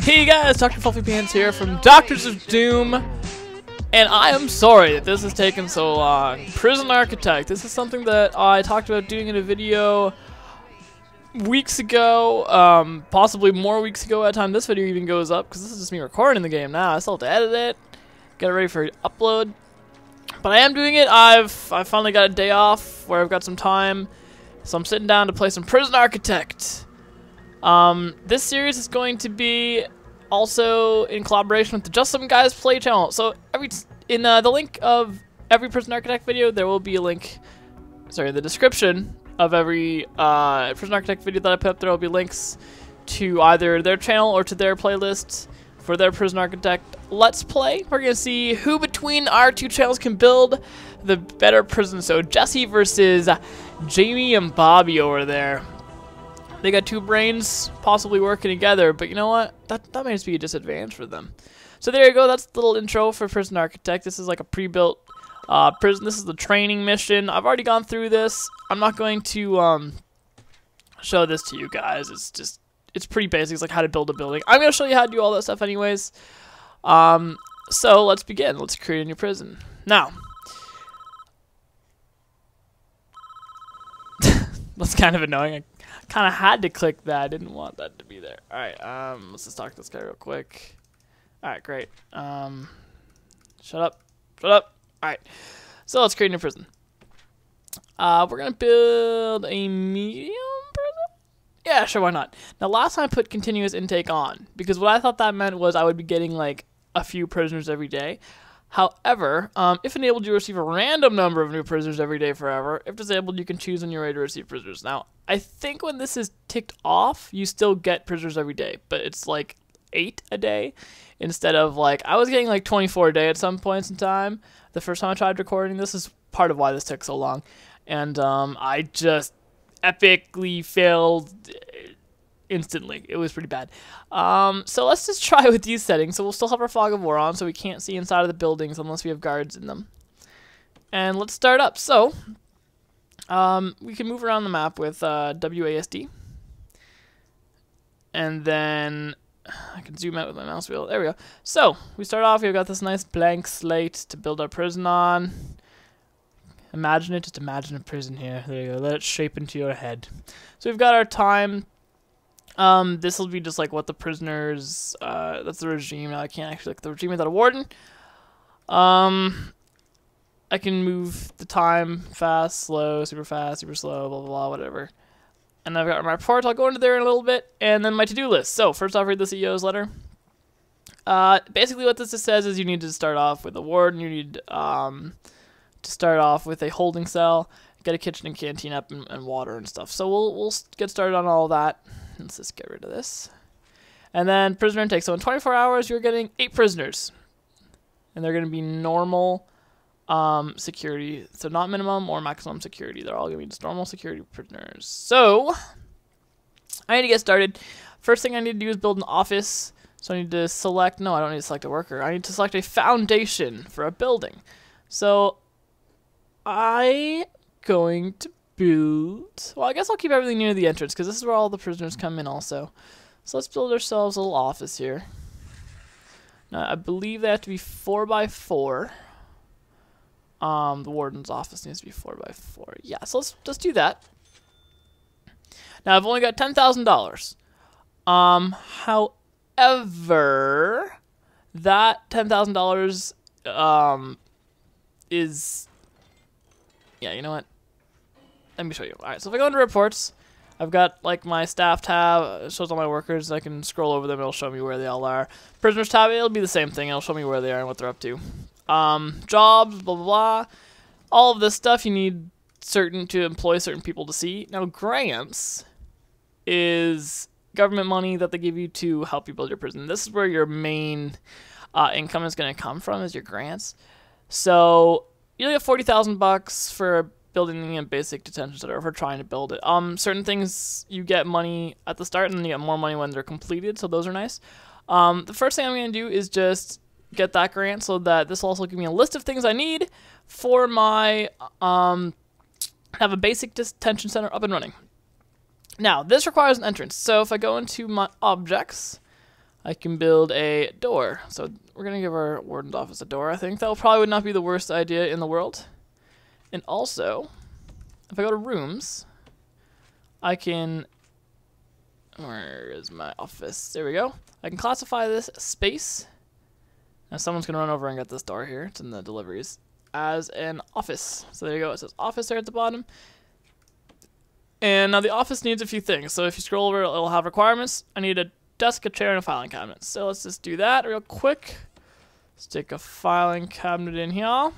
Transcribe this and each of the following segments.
Hey guys, Dr. Fluffy Pants here from Doctors of Doom, and I am sorry that this has taken so long. Prison Architect, this is something that I talked about doing in a video weeks ago, possibly more weeks ago at the time this video even goes up, because this is just me recording the game now. I still have to edit it, get it ready for upload, but I am doing it. I've finally got a day off where I've got some time, so I'm sitting down to play some Prison Architect. This series is going to be also in collaboration with the JustSomeGuysPlay Channel. So in the link of every Prison Architect video, there will be a link. Sorry, in the description of every Prison Architect video that I put up, there will be links to either their channel or to their playlist for their Prison Architect Let's Play. We're gonna see who between our two channels can build the better prison. So Jesse versus Jamie and Bobby over there. They got two brains possibly working together, but you know what? That may just be a disadvantage for them. So there you go. That's the little intro for Prison Architect. This is like a pre-built prison. This is the training mission. I've already gone through this. I'm not going to show this to you guys. It's pretty basic. It's like how to build a building. I'm going to show you how to do all that stuff anyways. So let's begin. Let's create a new prison. Now, that's kind of annoying. Kind of had to click that. I didn't want that to be there. All right, let's just talk to this guy real quick. All right, great. Shut up. All right, so let's create a new prison. We're gonna build a medium prison. Yeah, sure, why not? Now, last time I put continuous intake on because what I thought that meant was I would be getting like a few prisoners every day. However, if enabled, you receive a random number of new prisoners every day forever. If disabled, you can choose when you're ready to receive prisoners. Now, I think when this is ticked off, you still get prisoners every day, but it's like 8 a day instead of like, I was getting like 24 a day at some points in time. The first time I tried recording this is part of why this took so long. And I just epically failed instantly. It was pretty bad. So let's just try with these settings. So we'll still have our fog of war on, so we can't see inside of the buildings unless we have guards in them. And let's start up. So we can move around the map with WASD. And then I can zoom out with my mouse wheel. There we go. So we start off, we've got this nice blank slate to build our prison on. Imagine it, just imagine a prison here. There you go, let it shape into your head. So we've got our time. This will be just like what the prisoners, that's the regime. Now I can't actually look at the regime without a warden. I can move the time fast, slow, super fast, super slow, blah, blah, blah, whatever. And I've got my report. I'll go into there in a little bit. And then my to-do list. So first off, read the CEO's letter. Basically what this just says is you need to start off with a warden. You need to start off with a holding cell, get a kitchen and canteen up and water and stuff. So we'll get started on all that. Let's just get rid of this. And then prisoner intake. So in 24 hours, you're getting 8 prisoners. And they're going to be normal security. So not minimum or maximum security. They're all going to be just normal security prisoners. So I need to get started. First thing I need to do is build an office. So I need to select, no, I don't need to select a worker. I need to select a foundation for a building. So I'm going to build, well, I guess I'll keep everything near the entrance because this is where all the prisoners come in also. So let's build ourselves a little office here. Now, I believe they have to be 4 by 4. The warden's office needs to be 4 by 4. Yeah, so let's do that. Now, I've only got $10,000. However, that $10,000 is, yeah, you know what? Let me show you. Alright, so if I go into reports, I've got like my staff tab. It shows all my workers. I can scroll over them. It'll show me where they all are. Prisoners tab, it'll be the same thing. It'll show me where they are and what they're up to. Jobs, blah, blah, blah. All of this stuff you need to employ certain people to see. Now, grants is government money that they give you to help you build your prison. This is where your main income is going to come from, is your grants. So you get $40,000 for building a basic detention center for trying to build it. Certain things you get money at the start, and then you get more money when they're completed. So those are nice. The first thing I'm going to do is just get that grant so that this will also give me a list of things I need for my have a basic detention center up and running. Now, this requires an entrance. So if I go into my objects, I can build a door. So we're going to give our warden's office a door, I think. That probably would not be the worst idea in the world. And also, if I go to rooms, I can... Where is my office? There we go. I can classify this space. Now someone's going to run over and get this door here. It's in the deliveries. As an office. So there you go. It says office there at the bottom. And now the office needs a few things. So if you scroll over, it'll have requirements. I need a desk, a chair, and a filing cabinet. So let's just do that real quick. Stick a filing cabinet in here.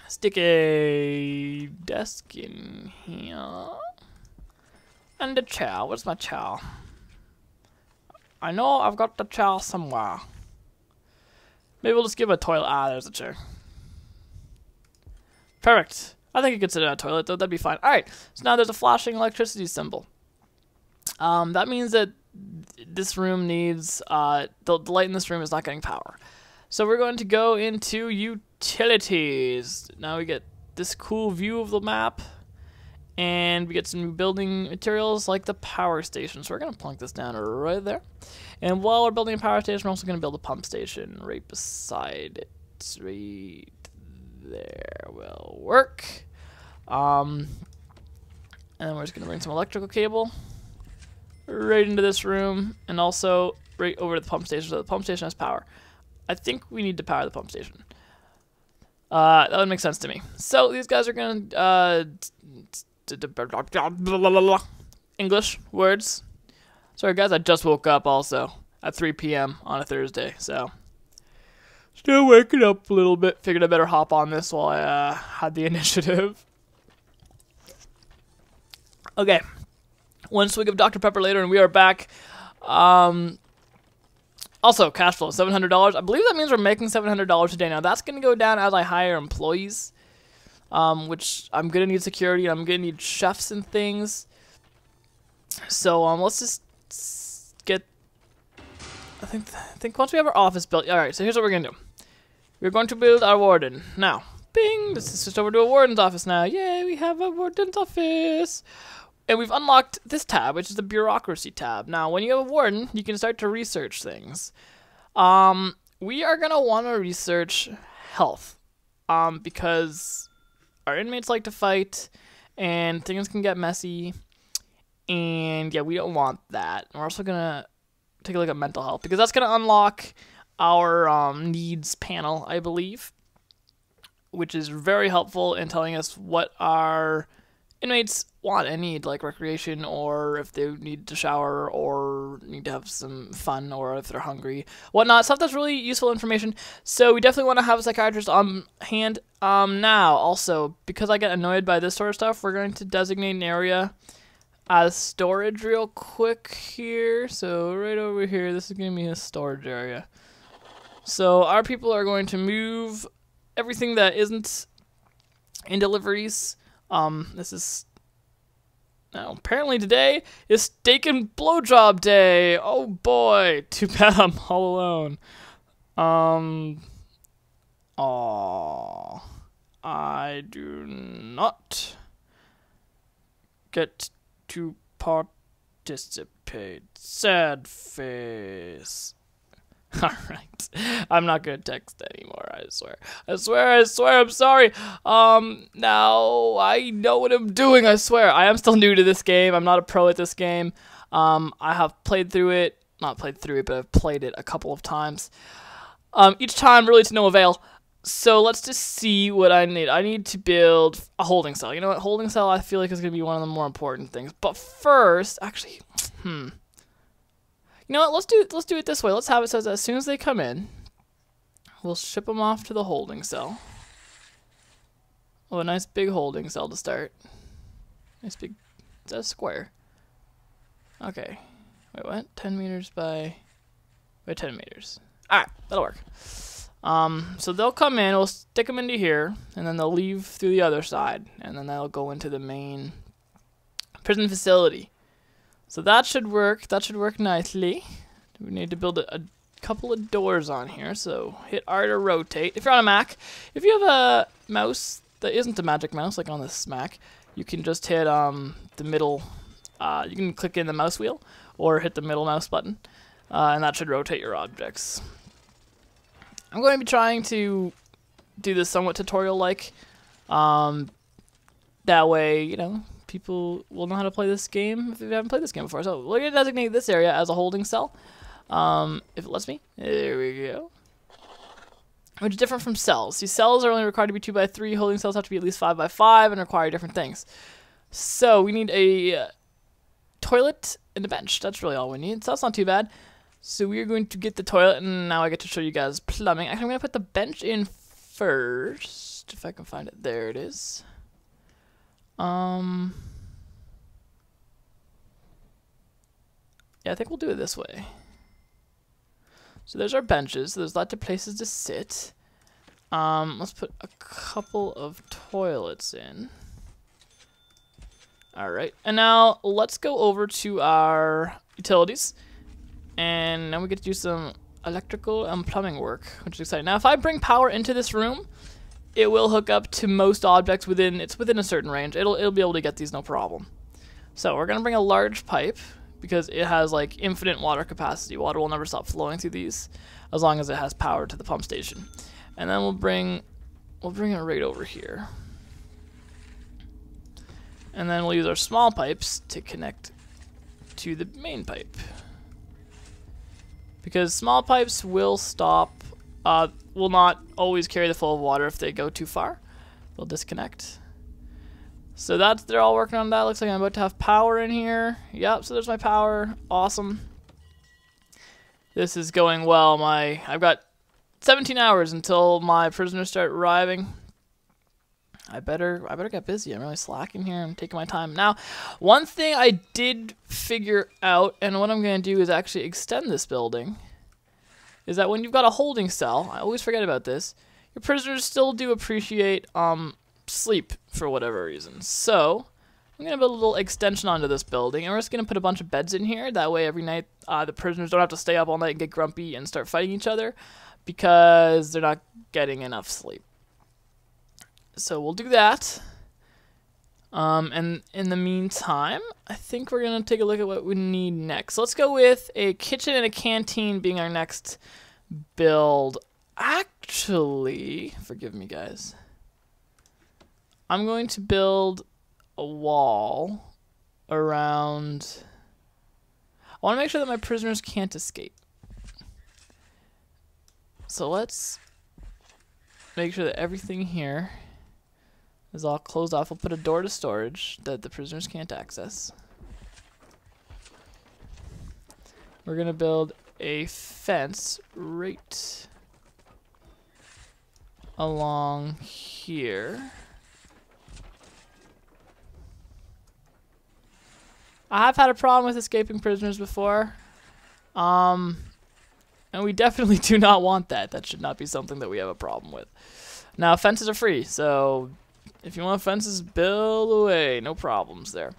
Stick a desk in here. And a chair. Where's my chair? I know I've got the chair somewhere. Maybe we'll just give a toilet. Ah, there's a chair. Perfect. I think you could sit in a toilet, though. That'd be fine. Alright, so now there's a flashing electricity symbol. That means that this room needs... the light in this room is not getting power. So we're going to go into utilities. Now we get this cool view of the map. And we get some building materials like the power station. So we're going to plunk this down right there. And while we're building a power station, we're also going to build a pump station right beside it. Right there will work. And then we're just going to bring some electrical cable right into this room. And also right over to the pump station so the pump station has power. I think we need to power the pump station. That would make sense to me. So these guys are going to... English words. Sorry guys, I just woke up also at 3 p.m. on a Thursday, so still waking up a little bit. Figured I better hop on this while I had the initiative. Okay, one swig of Dr. Pepper later and we are back. Also, cash flow, $700. I believe that means we're making $700 a day. Now that's going to go down as I hire employees. Which I'm gonna need security, and I'm gonna need chefs and things. So let's just get. I think once we have our office built. All right. So here's what we're gonna do. We're going to build our warden now. Bing! This is just over to a warden's office now. Yay! We have a warden's office, and we've unlocked this tab, which is the bureaucracy tab. Now, when you have a warden, you can start to research things. We are gonna want to research health, because our inmates like to fight, and things can get messy, and yeah, we don't want that. We're also gonna take a look at mental health, because that's gonna unlock our needs panel, I believe, which is very helpful in telling us what our inmates want and need, like recreation, or if they need to shower, or need to have some fun, or if they're hungry, whatnot. Stuff that's really useful information. So we definitely want to have a psychiatrist on hand. Now, also, because I get annoyed by this sort of stuff, we're going to designate an area as storage real quick here. So right over here, this is going to be a storage area. So our people are going to move everything that isn't in deliveries. This is... Now, apparently today is steak and blowjob day. Oh boy, too bad I'm all alone. Aww. I do not get to participate. Sad face. Alright. I'm not gonna text anymore, I swear. I swear, I'm sorry. Now I know what I'm doing, I swear. I am still new to this game. I'm not a pro at this game. I have played through it. Not played through it, but I've played it a couple of times. Each time really to no avail. So let's just see what I need. I need to build a holding cell. You know what? Holding cell I feel like is gonna be one of the more important things. But first, actually, You know what? Let's do it this way. Let's have it so that as soon as they come in, we'll ship them off to the holding cell. Oh, a nice big holding cell to start. Nice big. Is that a square? Okay. Wait, what? 10 meters by 10 meters. Alright, that'll work. So they'll come in, we'll stick them into here, and then they'll leave through the other side, and then they'll go into the main prison facility. So that should work. That should work nicely. We need to build a couple of doors on here. So hit R to rotate. If you're on a Mac, if you have a mouse that isn't a magic mouse, like on this Mac, you can just hit the middle. You can click in the mouse wheel or hit the middle mouse button. and that should rotate your objects. I'm going to be trying to do this somewhat tutorial-like. That way, you know, people will know how to play this game if they haven't played this game before. So we're going to designate this area as a holding cell. If it lets me. There we go. Which is different from cells. See, cells are only required to be 2 by 3. Holding cells have to be at least 5 by 5 and require different things. So we need a toilet and a bench. That's really all we need. So that's not too bad. So we're going to get the toilet, and now I get to show you guys plumbing. Actually, I'm going to put the bench in first. If I can find it. There it is. Yeah, I think we'll do it this way. So there's our benches. So there's lots of places to sit. Let's put a couple of toilets in. Alright, and now let's go over to our utilities. And now we get to do some electrical and plumbing work, which is exciting. Now if I bring power into this room, it will hook up to most objects within a certain range. It'll be able to get these no problem. So we're gonna bring a large pipe because it has like infinite water capacity. Water will never stop flowing through these as long as it has power to the pump station. And then we'll bring it right over here. And then we'll use our small pipes to connect to the main pipe. Because small pipes will will not always carry the flow of water if they go too far. They'll disconnect. So they're all working on that. Looks like I'm about to have power in here. Yep, so there's my power. Awesome. This is going well. I've got 17 hours until my prisoners start arriving. I better get busy. I'm really slacking here. I'm taking my time. Now, one thing I did figure out, and what I'm going to do is actually extend this building, is that when you've got a holding cell, I always forget about this, your prisoners still do appreciate sleep for whatever reason. So I'm going to build a little extension onto this building, and we're just going to put a bunch of beds in here. That way every night the prisoners don't have to stay up all night and get grumpy and start fighting each other because they're not getting enough sleep. So we'll do that. And in the meantime, I think we're going to take a look at what we need next. So let's go with a kitchen and a canteen being our next build. Actually, forgive me guys, I'm going to build a wall around. I want to make sure that my prisoners can't escape. So let's make sure that everything here is all closed off. We'll put a door to storage that the prisoners can't access. We're going to build a fence right along here. I have had a problem with escaping prisoners before. And we definitely do not want that. That should not be something that we have a problem with. Now, fences are free, so if you want fences, build away. No problems there.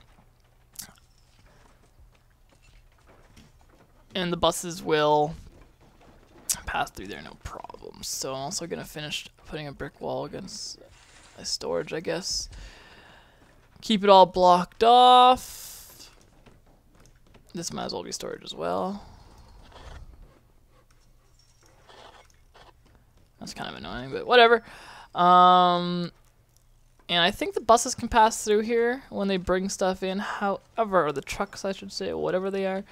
And the buses will pass through there, no problems. So I'm also going to finish putting a brick wall against my storage, I guess. Keep it all blocked off. This might as well be storage as well. That's kind of annoying, but whatever. And I think the buses can pass through here when they bring stuff in. However, or the trucks, I should say, or whatever they are.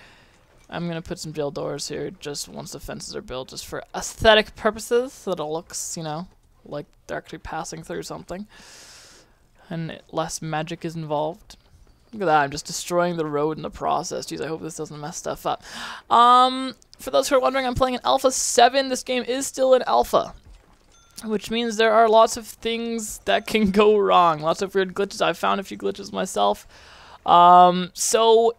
I'm going to put some jail doors here just once the fences are built, just for aesthetic purposes, so that it looks, you know, like they're actually passing through something. And less magic is involved. Look at that, I'm just destroying the road in the process. Jeez, I hope this doesn't mess stuff up. For those who are wondering, I'm playing in Alpha 7. This game is still in Alpha, which means there are lots of things that can go wrong. Lots of weird glitches. I've found a few glitches myself. So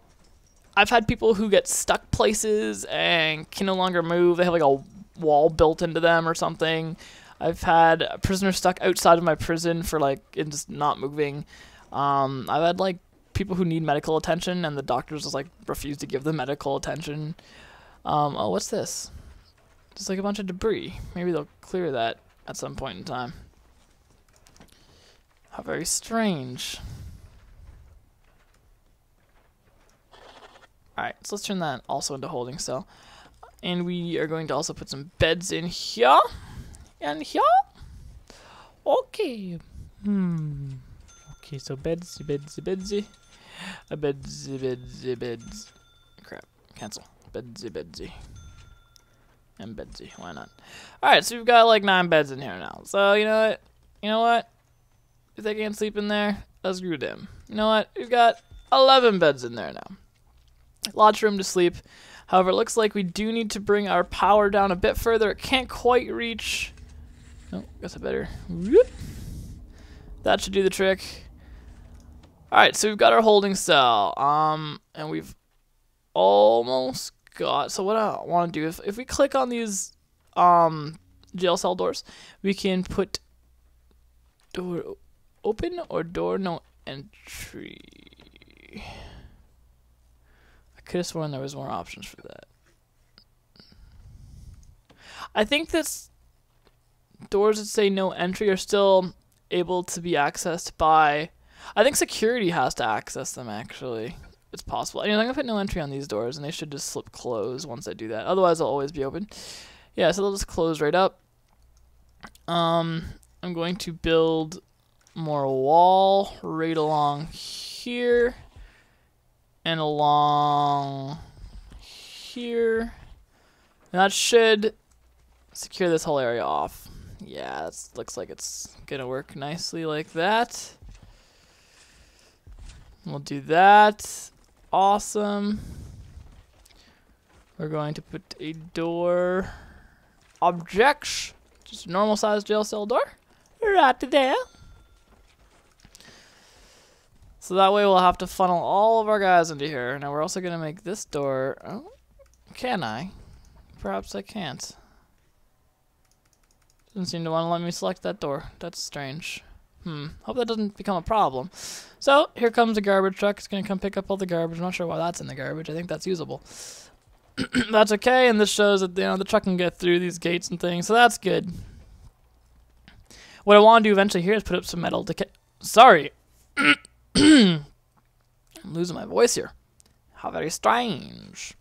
I've had people who get stuck places and can no longer move. They have like a wall built into them or something. I've had a prisoner stuck outside of my prison for like it just not moving. I've had like people who need medical attention and the doctors just like refuse to give them medical attention. Oh, what's this? Just like a bunch of debris. Maybe they'll clear that at some point in time. How very strange. Alright, so let's turn that also into holding cell. And we are going to also put some beds in here. And here. Okay. Okay, so beds. Beds. Crap. Cancel. Bedsy. And bedsy. Why not? Alright, so we've got like 9 beds in here now. So, you know what? If they can't sleep in there, let's screw them. You know what? We've got 11 beds in there now. Lots of room to sleep. However, it looks like we do need to bring our power down a bit further. It can't quite reach. Oh, guess I better. Whoop. That should do the trick. Alright, so we've got our holding cell. And we've almost got. So what I want to do is, if we click on these jail cell doors, we can put door open or door no entry. I could have sworn there was more options for that. I think this doors that say no entry are still able to be accessed by. I think security has to access them, actually. It's possible. Anyway, I'm going to put no entry on these doors, and they should just slip close once I do that. Otherwise, they'll always be open. Yeah, so they'll just close right up. I'm going to build more wall right along here. And along here. And that should secure this whole area off. Yeah, that looks like it's going to work nicely like that. We'll do that. Awesome. We're going to put a door object, just a normal sized jail cell door, right there. So that way we'll have to funnel all of our guys into here. Now we're also going to make this door. Oh, can I? Perhaps I can't. Doesn't seem to want to let me select that door. That's strange. Hope that doesn't become a problem. So here comes the garbage truck. It's going to come pick up all the garbage. I'm not sure why that's in the garbage. I think that's usable. That's okay, and this shows that the truck can get through these gates and things, so that's good. What I want to do eventually here is put up some metal Sorry. I'm losing my voice here. How very strange.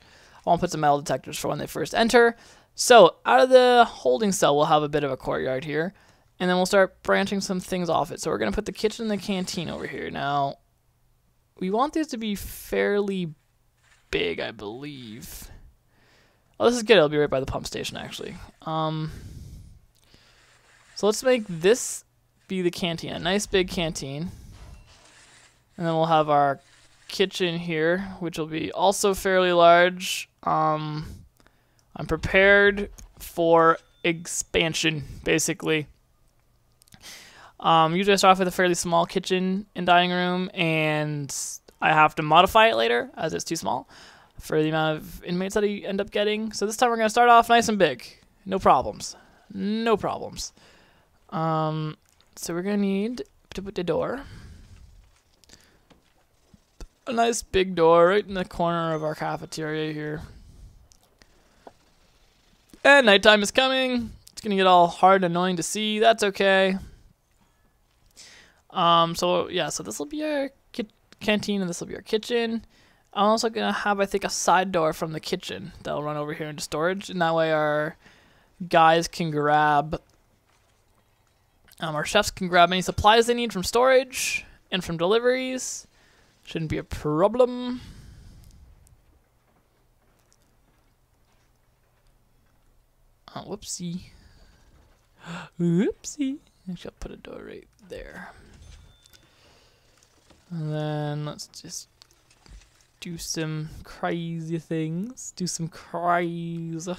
I want to put some metal detectors for when they first enter. So out of the holding cell, we'll have a bit of a courtyard here. And then we'll start branching some things off it. So we're going to put the kitchen and the canteen over here. Now, we want these to be fairly big, I believe. Oh, this is good. It'll be right by the pump station, actually. So let's make this be the canteen. A nice big canteen. And then we'll have our kitchen here, which will be also fairly large. I'm prepared for expansion, basically. Usually I start off with a fairly small kitchen and dining room, and I have to modify it later as it's too small for the amount of inmates that I end up getting. So this time we're going to start off nice and big. No problems. No problems. So we're going to need to put the door. A nice big door right in the corner of our cafeteria here. And nighttime is coming. It's going to get all hard and annoying to see. That's okay. So this will be our canteen, and this will be our kitchen. I'm also going to have, I think, a side door from the kitchen that'll run over here into storage, and that way our guys can grab, our chefs can grab any supplies they need from storage and from deliveries. Shouldn't be a problem. Oh, whoopsie. Whoopsie. Actually, I'll put a door right there. And then let's just do some crazy things. Do some crazy.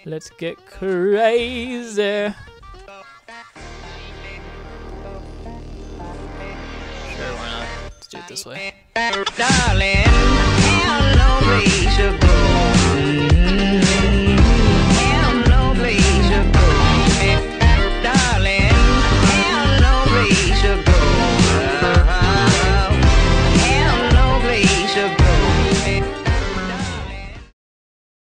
Let's get crazy. Sure, why not? Let's do it this way. Darling.